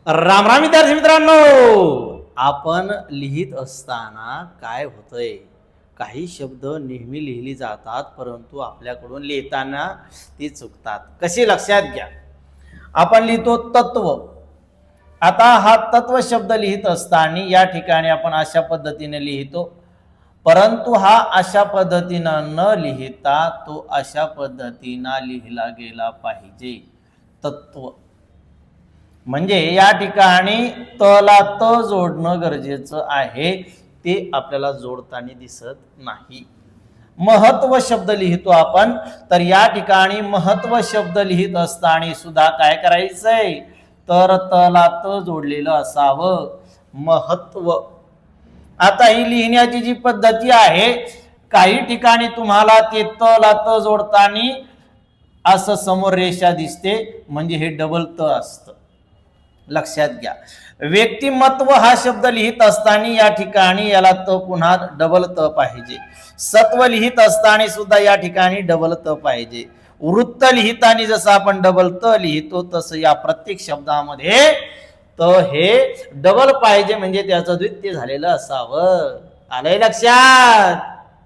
राम राम विद्यार्थी मित्रांनो, आपण लिहित असताना काय होतंय, काही शब्द नेहमी लिहिली जातात परंतु आपल्याकडून लिहिताना ती चुकतात. कशी लक्षात घ्या. आपण लिहितो तत्व. आता हा तत्व शब्द लिहित असताना या ठिकाणी आपण अशा पद्धतीने लिहितो, परंतु हा अशा पद्धतीनं न लिहिता तो अशा पद्धतीनं लिहिला गेला पाहिजे. तत्व म्हणजे या ठिकाणी तला त जोडणं गरजेचं आहे, ते आपल्याला जोडताना दिसत नाही. महत्व शब्द लिहितो आपण, तर या ठिकाणी महत्व शब्द लिहित असताना सुद्धा काय करायचंय, तर तला त जोडलेलं असावं. महत्व. आता ही लिहिण्याची जी पद्धती आहे, काही ठिकाणी तुम्हाला ते तला त जोडताना असं समोर रेषा दिसते, म्हणजे हे डबल त असतं. लक्षात घ्या. व्यक्तिमत्व हा शब्द लिहित असताना या ठिकाणी याला त पुन्हा डबल त पाहिजे. सत्व लिहित असताना सुद्धा या ठिकाणी डबल त पाहिजे. वृत्त लिहिताना जसं आपण डबल त लिहितो तसं या प्रत्येक शब्दामध्ये त हे डबल पाहिजे, म्हणजे त्याचं द्वित्य झालेलं असावं. आलंय लक्षात.